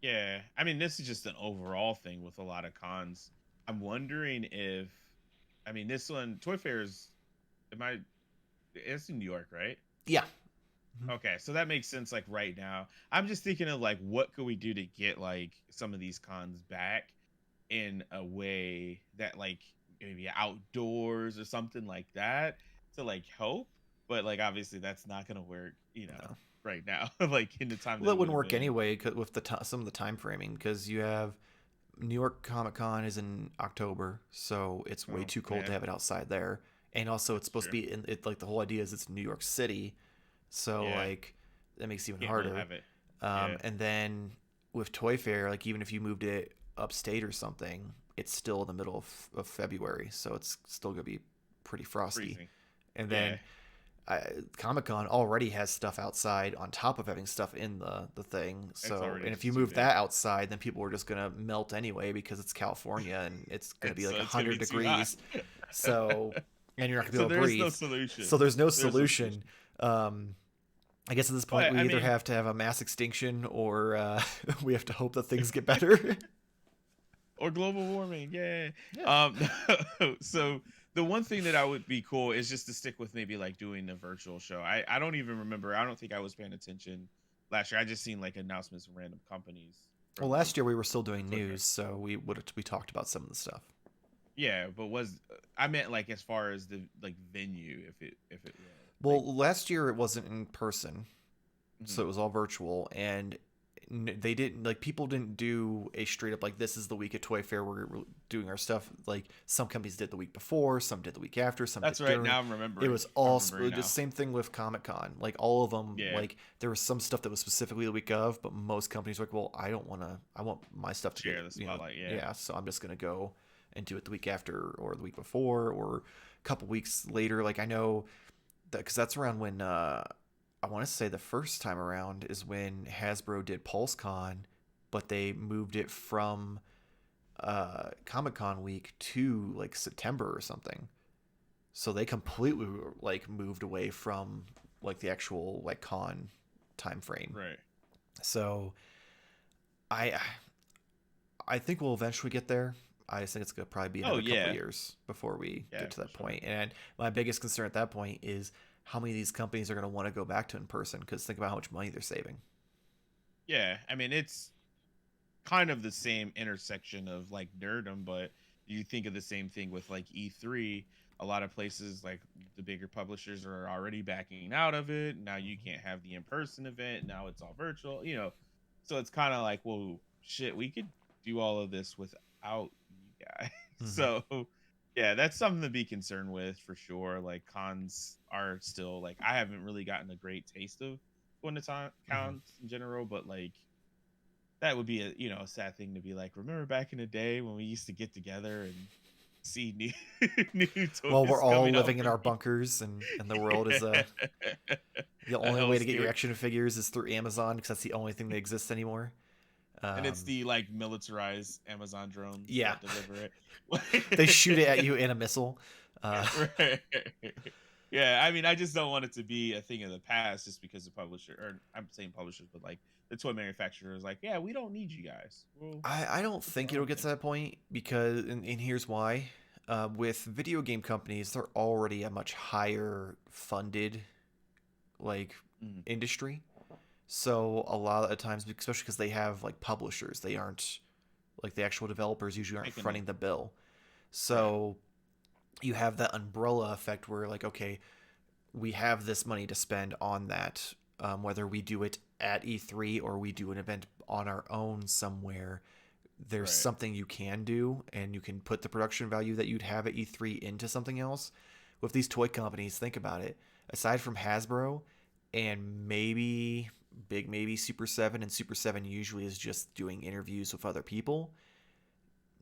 Yeah. I mean, this is just an overall thing with a lot of cons. I'm wondering if, I mean, this one, Toy Fair's, am I, it's in New York, right? Yeah. Mm-hmm. Okay, so that makes sense. Like right now, I'm just thinking of like what could we do to get like some of these cons back in a way that like maybe outdoors or something like that to like help. But like obviously that's not gonna work, No. right now. Like in the time Well, that it it would wouldn't have work been. anyway with some of the time framing because you have New York Comic Con is in October, so it's way Oh too cold to man, have it outside there. And also, it's that's supposed to true. be in it. Like the whole idea is it's New York City, so Yeah, like that makes it even can't really harder. have it. Yeah, And then with Toy Fair, like even if you moved it upstate or something, it's still in the middle of February, so it's still gonna be pretty frosty. freezing. And Yeah, then Comic Con already has stuff outside on top of having stuff in the thing. it's So, already and if you just too move big. that outside, then people are just gonna melt anyway because it's California and it's gonna And be like so a it's gonna hundred be too hot. degrees. So, and you're not gonna be So able to there is no breathe. solution. So there's no There's no solution. solution. Um, I guess at this point But we I either mean, have to have a mass extinction or we have to hope that things get better. or global warming. Yeah. Yeah. Um, so the one thing that I would be cool is just to stick with maybe like doing a virtual show. I don't even remember. I don't think I was paying attention last year. I just seen like announcements from random companies Well, from like last year we were still doing Toy Fair. news, so we talked about some of the stuff. Yeah, but was I meant like as far as the like venue, if it was like. Well, last year it wasn't in person, so Mhm. it was all virtual, and they didn't like people didn't do a straight up like this is the week at Toy Fair we're doing our stuff. Like some companies did the week before, some did the week after, some did That's right. during. Now I'm It remembering. was I'm all remembering the now. same thing with Comic Con. Like all of them, Yeah. like there was some stuff that was specifically the week of, but most companies were like, well, I don't want to. I want my stuff to get Share the spotlight. Yeah. yeah. So I'm just gonna go and do it the week after or the week before or a couple weeks later. Like I know that because that's around when I want to say the first time around is when Hasbro did PulseCon, but they moved it from Comic Con week to like September or something. So they completely like moved away from like the actual like con time frame. Right. So I I think we'll eventually get there. I just think it's gonna probably be Oh another couple yeah. years before we Yeah, get to for that sure. point. And my biggest concern at that point is how many of these companies are gonna want to go back to in person because think about how much money they're saving. Yeah. I mean, it's kind of the same intersection of like nerdom, but you think of the same thing with like E3. A lot of places like the bigger publishers are already backing out of it. Now you can't have the in-person event. Now it's all virtual. So it's kind of like, well, shit, we could do all of this without you guys. Mm-hmm. So yeah, that's something to be concerned with for sure. Like cons are still like I haven't really gotten a great taste of going to Mm-hmm. cons in general, but like that would be a sad thing to be like. Remember back in the day when we used to get together and see new new Well, we're toys all coming out living in from our bunkers, and the world is yeah. the A only way to get your hellscape, action figures is through Amazon because that's the only thing that exists anymore. and it's Um, the like militarized Amazon drones yeah, that deliver they shoot it at it. you in a missile. Right. Yeah, I mean, I just don't want it to be a thing of the past just because the publisher, or I'm saying publishers, but like the toy manufacturer is like, yeah, we don't need you guys. I don't We'll do think our it'll own get to thing. that point because, and here's why. With video game companies, they're already a much higher funded like Mm, industry. So a lot of times, especially because they have like publishers, they aren't like the actual developers usually aren't making the fronting the bill. right, So you have that umbrella effect where like, okay, we have this money to spend on that, whether we do it at E3 or we do an event on our own somewhere. There's right, something you can do, and you can put the production value that you'd have at E3 into something else. with these toy companies, think about it. Aside from Hasbro and maybe Super 7, and Super 7 usually is just doing interviews with other people,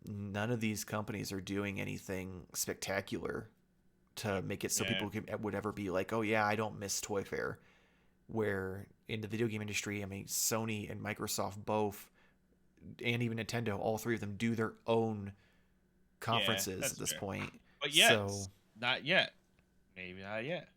none of these companies are doing anything spectacular to make it so Yeah. people would ever be like, oh yeah, I don't miss Toy Fair. Where in the video game industry, I mean, Sony and Microsoft both, and even Nintendo, all three of them do their own Yeah, conferences at that's this fair. point. But yet, So not yet. Maybe not yet.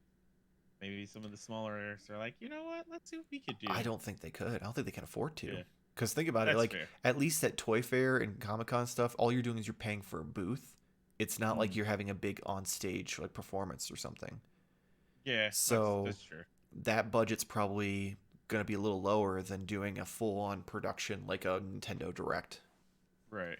Maybe some of the smaller are like, you know what? Let's see what we could I do. don't think they could. I don't think they can afford to. Yeah, Because think about it, that's like fair. at least at Toy Fair and Comic Con stuff, all you're doing is you're paying for a booth. It's not like Mm. you're having a big on stage like performance or something. Yeah, So that's true. that budget's probably going to be a little lower than doing a full on production like a Nintendo Direct. Right.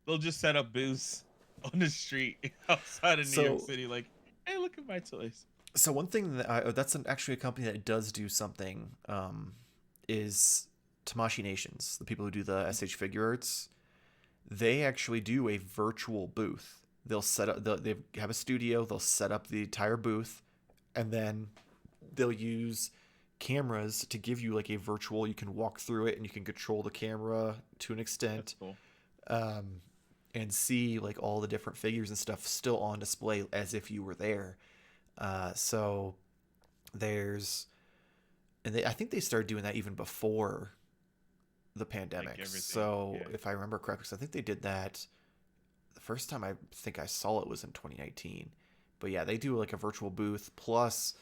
They'll just set up booths on the street outside of New York So City, like, hey, look at my toys. so one thing that's actually a company that does do something is Tamashi Nations, the people who do the SH figure arts. They actually do a virtual booth. They'll set up. They have a studio. They'll set up the entire booth, and then they'll use cameras to give you like a virtual. You can walk through it, and you can control the camera to an That's extent, cool. um, and see like all the different figures and stuff still on display as if you were there. So there's, and I think they started doing that even before the Like pandemic. everything. So Yeah. if I remember correctly, 'cause I think they did that the first time I think I saw it was in 2019. But yeah, they do like a virtual booth. Plus,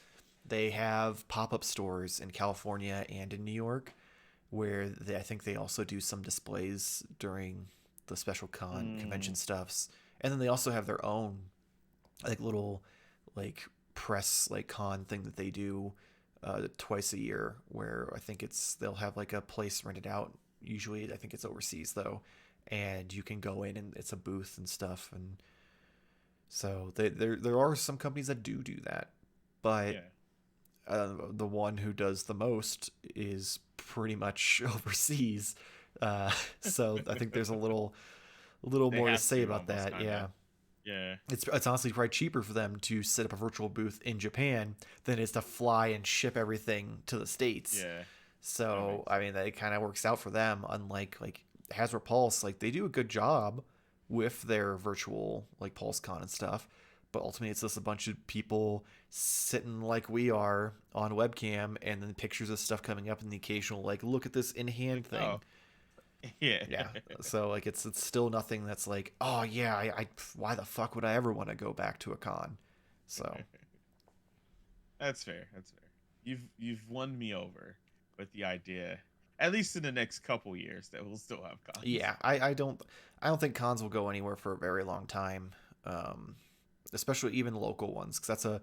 they have pop-up stores in California and in New York, where I think they also do some displays during the special convention Mm. stuffs. And then they also have their own like little like press like con thing that they do twice a year, where I think they'll have like a place rented out. Usually, I think it's overseas though, and you can go in and it's a booth and stuff. And so there are some companies that do that, but Yeah. the one who does the most is pretty much overseas. So I think there's a little They more to have say to about almost that. kind of. Yeah. Yeah. It's honestly probably cheaper for them to set up a virtual booth in Japan than it is to fly and ship everything to the States. Yeah. That So makes I sense. mean that kind of works out for them. Unlike like Hasbro Pulse, like they do a good job with their virtual like PulseCon and stuff, but ultimately it's just a bunch of people sitting like we are on webcam, and then pictures of stuff coming up, and the occasional like look at this in hand Like, thing. oh, yeah. Yeah. So like it's still nothing that's like, oh yeah, I why the fuck would I ever want to go back to a con? So That's fair. That's fair. You've won me over with the idea. At least in the next couple years, that we'll still have cons. yeah, I don't think cons will go anywhere for a very long time. Especially even local ones, because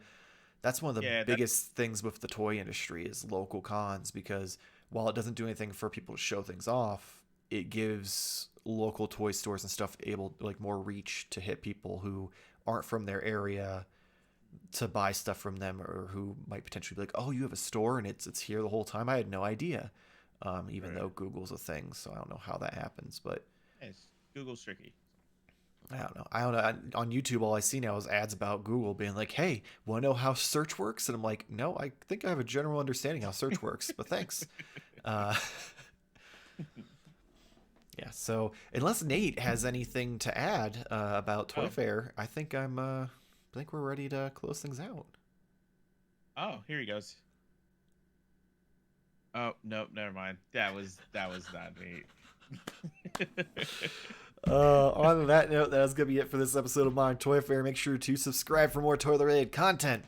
that's one of the Yeah, that's biggest things with the toy industry is local cons, because while it doesn't do anything for people to show things off, it gives local toy stores and stuff able like more reach to hit people who aren't from their area to buy stuff from them, or who might potentially be like, "Oh, you have a store and it's here the whole time. I had no idea." Even right. though Google's a thing, so I don't know how that happens, but Yes, Google's tricky. I don't know. I don't know. On YouTube, all I see now is ads about Google being like, "Hey, want to know how search works?" And I'm like, "No, I think I have a general understanding how search works, but thanks." Uh, yeah. So unless Nate has anything to add about Toy Oh, Fair, I think we're ready to close things out. here he goes. Oh, nope, never mind. That was not me. On that note, that's gonna be it for this episode of Modern Toy Fair. Make sure to subscribe for more toy-related content,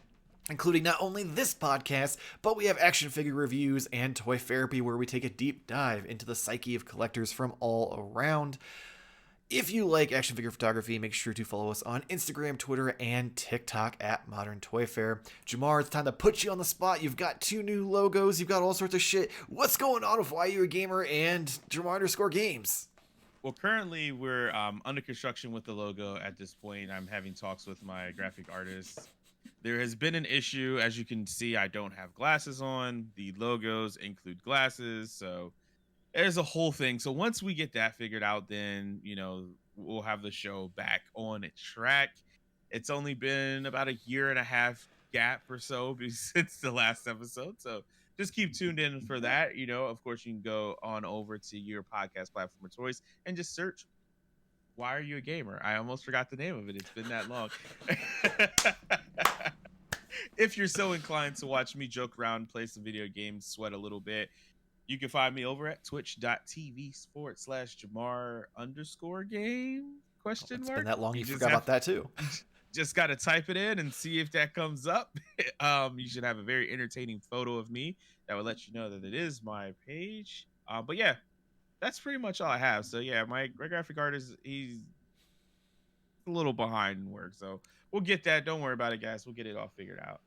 including not only this podcast, but we have action figure reviews and toy therapy, where we take a deep dive into the psyche of collectors from all around. If you like action figure photography, make sure to follow us on Instagram, Twitter, and TikTok at Modern Toy Fair. Jarmar, it's time to put you on the spot. You've got 2 new logos, you've got all sorts of shit. What's going on with Why You a Gamer and Jarmar_Games? Well, currently we're under construction with the logo. At this point, I'm having talks with my graphic artist. There has been an issue, as you can see. I don't have glasses on. The logos include glasses, so there's a whole thing. So once we get that figured out, then we'll have the show back on its track. It's only been about a year and a half gap or so since the last episode. So just keep tuned in for that. You know, of course, you can go on over to your podcast platform of choice and just search Why Are You a Gamer? I almost forgot the name of it. It's been that long. If you're so inclined to watch me joke around, play some video games, sweat a little bit, you can find me over at twitch.tv/Jamar_game question It's been mark. that long, you just forgot about that too. just got to type it in and see if that comes up. You should have a very entertaining photo of me that will let you know that it is my page. But yeah, that's pretty much all I have. So yeah, my graphic artist, he's a little behind in work, so we'll get that. Don't worry about it, guys. We'll get it all figured out.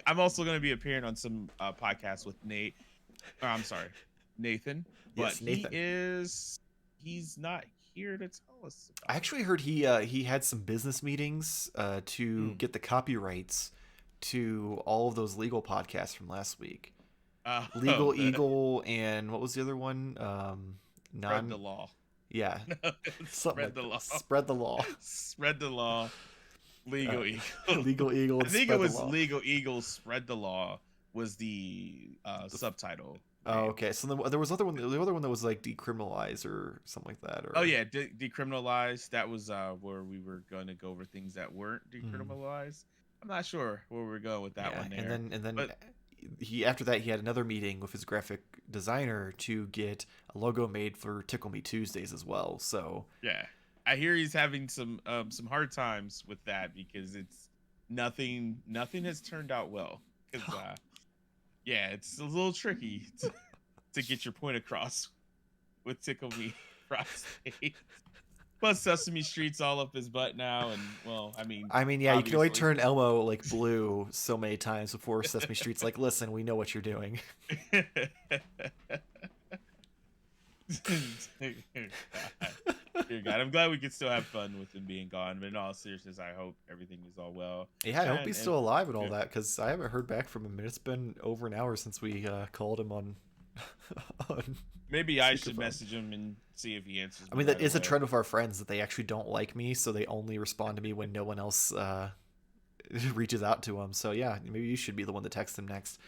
I'm also going to be appearing on some podcasts with Nate. I'm sorry, Nathan. But Yes, Nathan. He's not here to tell us about I actually heard he had some business meetings to get the copyrights to all of those legal podcasts from last week. Legal Eagle and what was the other one? Spread the Law. Yeah. Spread the Law. Spread the Law. Spread the Law. Legal Eagle. Legal Eagle. I think it was Legal Eagle. Spread the Law was the subtitle. Oh, okay. So there was the other one that was like decriminalize or something like that. Or... Oh yeah, decriminalize. That was where we were going to go over things that weren't decriminalized. I'm not sure where we're going with that one there. And then after that he had another meeting with his graphic designer to get a logo made for Tickle Me Tuesdays as well. So yeah, I hear he's having some hard times with that because it's nothing has turned out well. Because yeah, it's a little tricky to get your point across with Tickle Me Prostate. Plus Sesame Street's all up his butt now, and well, I mean, yeah, you can only turn Elmo like blue so many times before Sesame Street's like, listen, we know what you're doing. Dear God, I'm glad we could still have fun with him being gone. But in all seriousness, I hope everything is all well. Yeah, I hope he's still alive and all that, because I haven't heard back from him. It's been over an hour since we called him on. Maybe I should message him and see if he answers. I mean, that is a trend of our friends that they actually don't like me, so they only respond to me when no one else reaches out to him. So yeah, maybe you should be the one to text him next.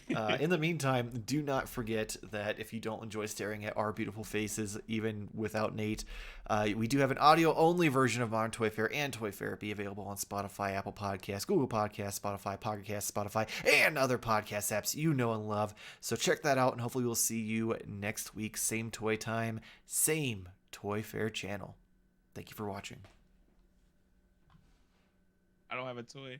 In the meantime, do not forget that if you don't enjoy staring at our beautiful faces, even without Nate, we do have an audio-only version of Modern Toy Fair and Toy Therapy available on Spotify, Apple Podcasts, Google Podcasts, Spotify, Pocket Casts, Spotify, and other podcast apps you know and love. So check that out, and hopefully we'll see you next week. Same toy time, same Toy Fair channel. Thank you for watching. I don't have a toy.